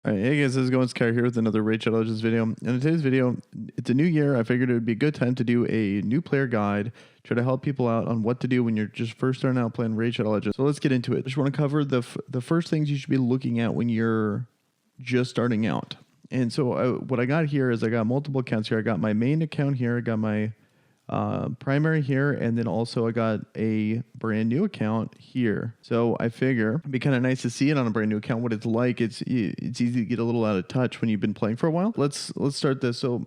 Alright, hey guys, how's it going? It's Kire here with another Raid Shadow Legends video. And in today's video, it's a new year. I figured it would be a good time to do a new player guide, try to help people out on what to do when you're just first starting out playing Raid Shadow Legends. So let's get into it. I just want to cover the first things you should be looking at when you're just starting out. And so what I got here is I got multiple accounts here. I got my main account here. I got my primary here, and then also I got a brand new account here. So I figure it'd be kind of nice to see it on a brand new account, what it's like. It's easy to get a little out of touch when you've been playing for a while. Let's start this. So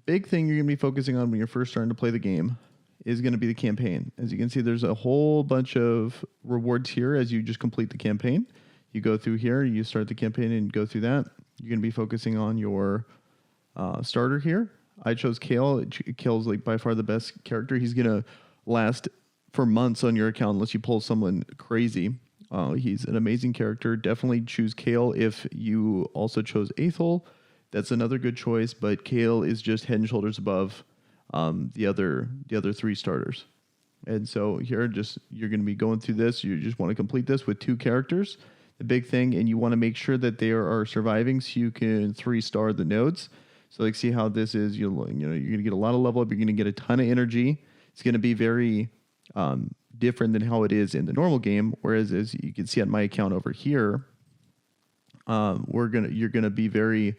big thing you're gonna be focusing on when you're first starting to play the game is going to be the campaign. As you can see, there's a whole bunch of rewards here as you just complete the campaign. You go through here, you start the campaign and go through that. You're going to be focusing on your starter here. I chose Kale. Kale's like by far the best character. He's going to last for months on your account unless you pull someone crazy. He's an amazing character. Definitely choose Kale. If you also chose Aethel, that's another good choice, but Kale is just head and shoulders above the other three starters. And so here, you're going to be going through this. You just want to complete this with 2 characters. The big thing, and you want to make sure that they are surviving so you can 3-star the nodes. So like, see how this is, you're going to get a lot of level up. You're going to get a ton of energy. It's going to be very different than how it is in the normal game. Whereas as you can see on my account over here, you're going to be very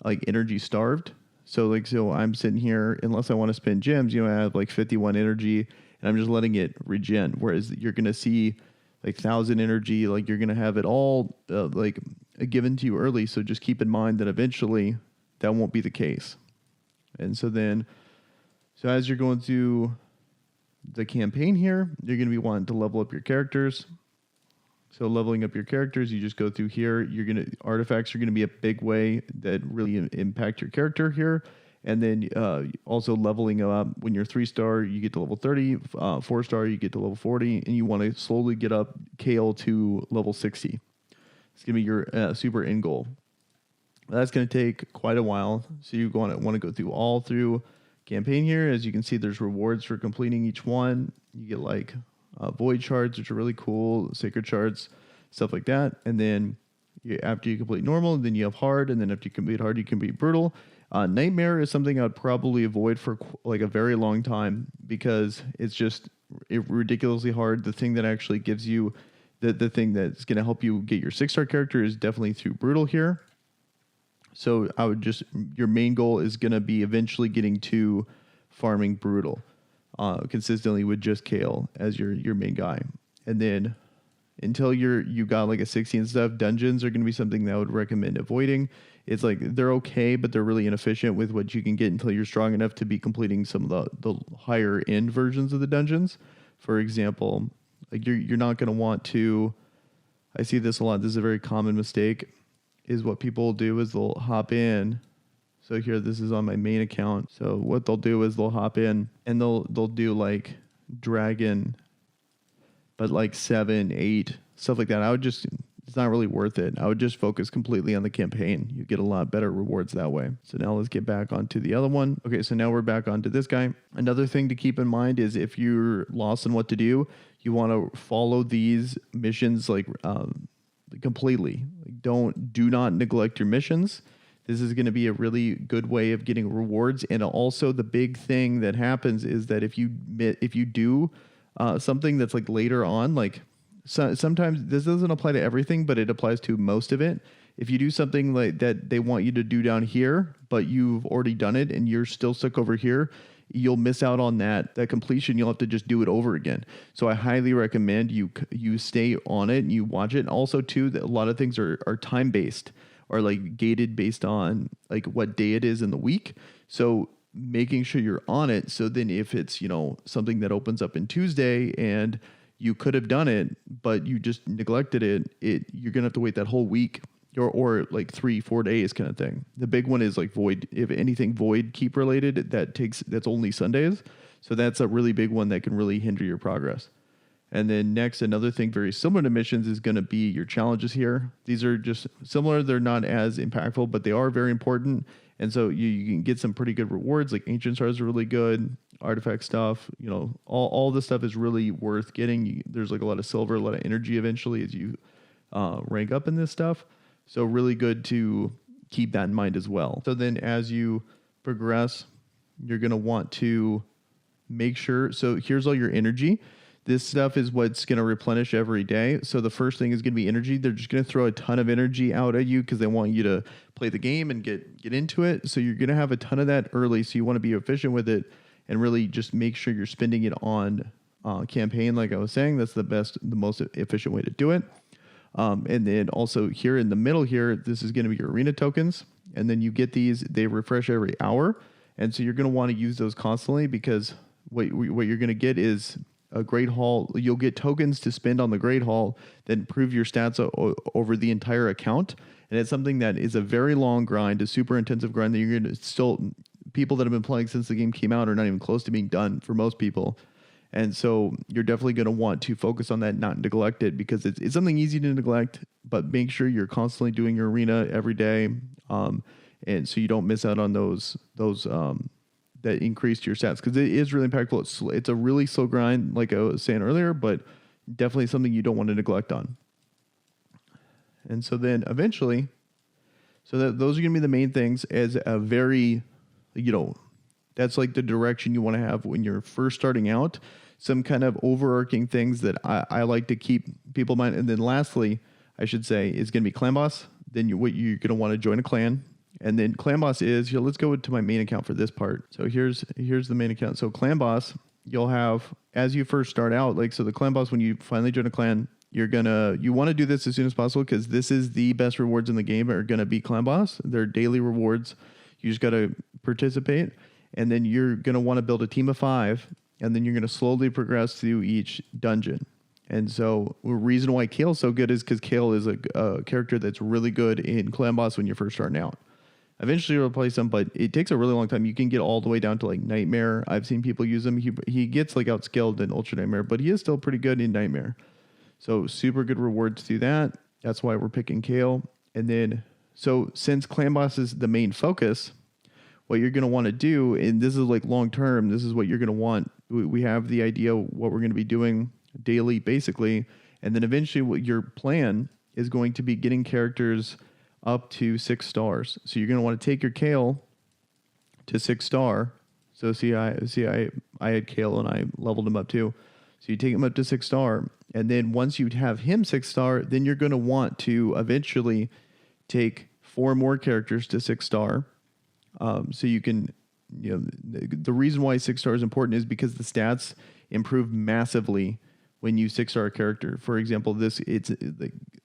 like energy starved. So I'm sitting here, unless I want to spend gems, I have like 51 energy and I'm just letting it regen. Whereas you're going to see like 1,000 energy, like you're going to have it all given to you early. So just keep in mind that eventually that won't be the case. And so as you're going through the campaign here, you're going to be wanting to level up your characters. So leveling up your characters, you just go through here. Artifacts are going to be a big way that really impact your character here. And then also leveling up. When you're 3-star, you get to level 30. 4-star, you get to level 40. And you want to slowly get up Kale to level 60. It's going to be your super end goal. That's going to take quite a while. So you want to go through campaign here. As you can see, there's rewards for completing each one. You get like void shards, which are really cool, sacred shards, stuff like that. And then after you complete normal, then you have hard. And then after you complete hard, you can be brutal. Nightmare is something I'd probably avoid for like a very long time because it's just ridiculously hard. The thing that actually gives you the thing that's going to help you get your 6-star character is definitely through brutal here. So your main goal is going to be eventually getting to farming brutal consistently with just Kale as your main guy. And then until you got like a 60 and stuff, dungeons are going to be something that I would recommend avoiding. It's like they're okay, but they're really inefficient with what you can get until you're strong enough to be completing some of the higher end versions of the dungeons. For example, like you're not going to want to, I see this a lot. This is a very common mistake, is what people do is they'll hop in. So here, this is on my main account. So what they'll do is they'll hop in and they'll do like dragon, but like 7, 8, stuff like that. It's not really worth it. I would just focus completely on the campaign. You get a lot better rewards that way. So now let's get back onto the other one. Okay, so now we're back onto this guy. Another thing to keep in mind is if you're lost on what to do, you want to follow these missions completely. Do not neglect your missions. This is going to be a really good way of getting rewards. And also the big thing that happens is that if you do something that's like later on, sometimes this doesn't apply to everything, but it applies to most of it. If you do something like that they want you to do down here, but you've already done it and you're still stuck over here, you'll miss out on that completion. You'll have to just do it over again. So I highly recommend you stay on it and you watch it. Also too, that a lot of things are time based or like gated based on like what day it is in the week. So making sure you're on it. So then if it's, something that opens up in Tuesday and you could have done it, but you just neglected it, you're going to have to wait that whole week or like 3-4 days kind of thing. The big one is like void. If anything void keep related, that's only Sundays. So that's a really big one that can really hinder your progress. And then next, another thing very similar to missions is going to be your challenges here. These are just similar. They're not as impactful, but they are very important. And so you can get some pretty good rewards. Like ancient stars are really good. Artifact stuff, all this stuff is really worth getting. There's like a lot of silver, a lot of energy eventually as you rank up in this stuff. So really good to keep that in mind as well. So then as you progress, you're going to want to make sure. So here's all your energy. This stuff is what's going to replenish every day. So the first thing is going to be energy. They're just going to throw a ton of energy out at you because they want you to play the game and get into it. So you're going to have a ton of that early. So you want to be efficient with it and really just make sure you're spending it on campaign. Like I was saying, that's the most efficient way to do it. And then also here in the middle here, this is going to be your arena tokens. And then you get these, they refresh every hour. And so you're going to want to use those constantly because what you're going to get is a Great Hall. You'll get tokens to spend on the Great Hall that improve your stats over the entire account. And it's something that is a very long grind, a super intensive grind that you're going to still, people that have been playing since the game came out are not even close to being done for most people. And so you're definitely going to want to focus on that, not neglect it, because it's something easy to neglect, but make sure you're constantly doing your arena every day. And so you don't miss out on those that increase your stats, because it is really impactful. It's a really slow grind, like I was saying earlier, but definitely something you don't want to neglect on. And so then eventually, those are going to be the main things as a very, that's like the direction you want to have when you're first starting out. Some kind of overarching things that I like to keep people in mind. And then lastly, I should say, is going to be clan boss. Then you're going to want to join a clan. And then clan boss is, let's go to my main account for this part. So here's the main account. So clan boss, you'll have, as you first start out, so the clan boss, when you finally join a clan, you want to do this as soon as possible, because this is the best rewards in the game are going to be clan boss. They're daily rewards. You just got to participate. And then you're going to want to build a team of 5, and then you're going to slowly progress through each dungeon. And so the reason why Kale's so good is because Kale is a character that's really good in clan boss when you're first starting out. Eventually you'll replace him, but it takes a really long time. You can get all the way down to Nightmare. I've seen people use him. He gets outscaled in Ultra Nightmare, but he is still pretty good in Nightmare. So super good rewards through that. That's why we're picking Kale. And then, so since clan boss is the main focus, what you're going to want to do, and this is long term, this is what you're going to want. We have the idea what we're going to be doing daily, basically. And then eventually what your plan is going to be getting characters up to 6 stars. So you're going to want to take your Kale to 6 star. So I had Kale and I leveled him up too. So you take him up to 6 star. And then once you have him 6 star, then you're going to want to eventually take 4 more characters to 6 star. So you can, the reason why 6 star is important is because the stats improve massively when you 6-star a character. For example, the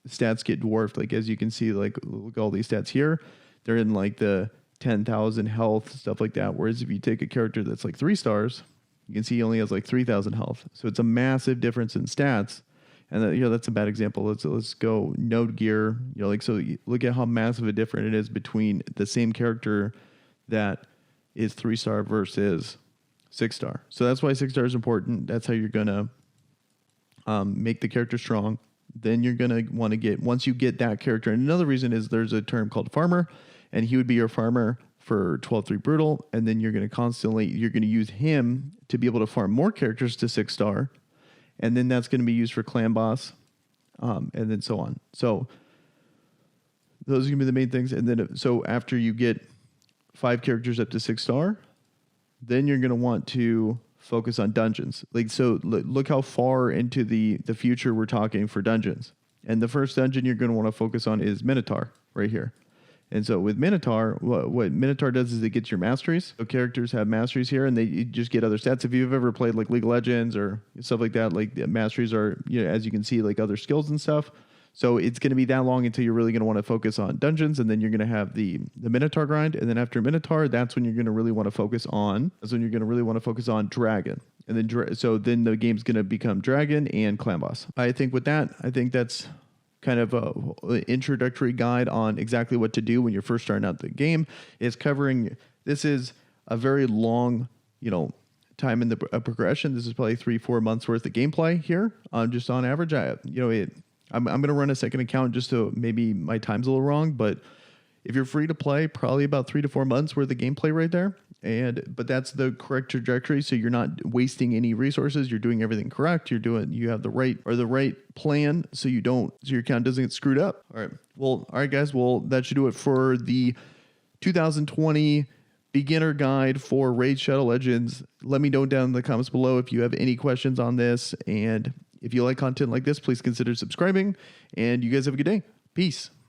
stats get dwarfed. As you can see, look at all these stats here. They're in the 10,000 health, stuff like that. Whereas if you take a character that's 3 stars, you can see he only has 3,000 health. So it's a massive difference in stats. And that's a bad example. Let's go node gear. So look at how massive a difference it is between the same character that is 3-star versus 6-star. So that's why 6 star is important. That's how you're gonna make the character strong. Then you're gonna want to get, once you get that character. And another reason is there's a term called farmer, and he would be your farmer for 12-3 brutal. And then you're gonna use him to be able to farm more characters to 6-star. And then that's going to be used for clan boss, and then so on. So those are going to be the main things. And then so after you get 5 characters up to 6-star, then you're going to want to focus on dungeons. Look how far into the future we're talking for dungeons. And the first dungeon you're going to want to focus on is Minotaur right here. And so with Minotaur, what Minotaur does is it gets your masteries. So characters have masteries here, and you just get other stats. If you've ever played League of Legends or stuff like that, the masteries are, as you can see, other skills and stuff. So it's going to be that long until you're really going to want to focus on dungeons, and then you're going to have the Minotaur grind. And then after Minotaur, that's when you're going to really want to focus on. Dragon. And then the game's going to become Dragon and Clan Boss. I think that's kind of an introductory guide on exactly what to do when you're first starting out the game. This is a very long, time in the progression. This is probably 3-4 months worth of gameplay here. Just on average, I'm going to run a second account just so maybe my time's a little wrong, but if you're free to play, probably about 3 to 4 months worth of gameplay right there. but that's the correct trajectory. So you're not wasting any resources. You're doing everything correct. You have the right plan, so your account doesn't get screwed up. All right, guys. Well, that should do it for the 2020 beginner guide for Raid Shadow Legends. Let me know down in the comments below if you have any questions on this. And if you like content like this, please consider subscribing. And you guys have a good day. Peace.